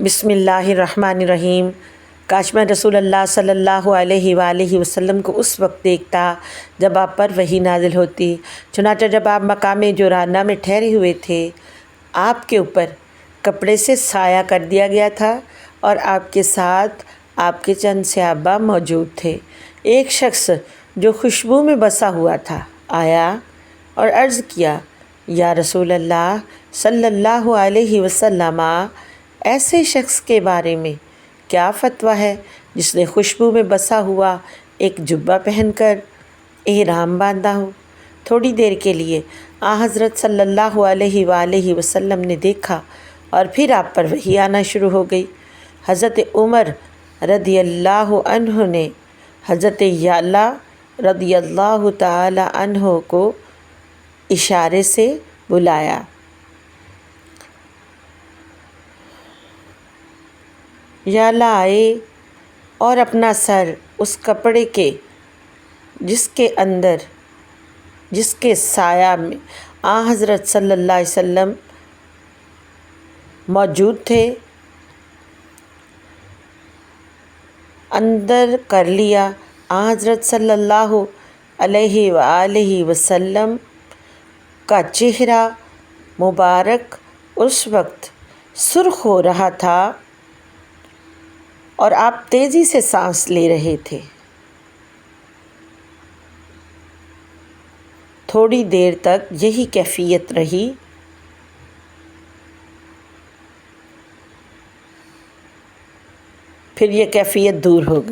بسم اللہ الرحمن الرحیم۔ کاش میں رسول اللہ صلی اللہ علیہ وآلہ وسلم کو اس وقت دیکھتا جب آپ پر وحی نازل ہوتی۔ چنانچہ جب آپ مقام جرانہ میں ٹھہرے ہوئے تھے، آپ کے اوپر کپڑے سے سایہ کر دیا گیا تھا اور آپ کے ساتھ آپ کے چند صحابہ موجود تھے۔ ایک شخص جو خوشبو میں بسا ہوا تھا آیا اور عرض کیا، یا رسول اللہ صلی اللہ علیہ وسلم، ایسے شخص کے بارے میں کیا فتویٰ ہے جس نے خوشبو میں بسا ہوا ایک جبہ پہن کر احرام باندھا ہو؟ تھوڑی دیر کے لیے حضرت صلی اللہ علیہ وآلہ وسلم نے دیکھا اور پھر آپ پر وحی آنا شروع ہو گئی۔ حضرت عمر رضی اللہ عنہ نے حضرت یعلا رضی اللہ تعالی عنہ کو اشارے سے بلایا۔ یعلا آئے اور اپنا سر اس کپڑے کے جس کے سایہ میں حضرت صلی اللہ علیہ وسلم موجود تھے اندر کر لیا۔ حضرت صلی اللہ علیہ وآلہ وسلم کا چہرہ مبارک اس وقت سرخ ہو رہا تھا اور آپ تیزی سے سانس لے رہے تھے۔ تھوڑی دیر تک یہی کیفیت رہی، پھر یہ کیفیت دور ہو گئی۔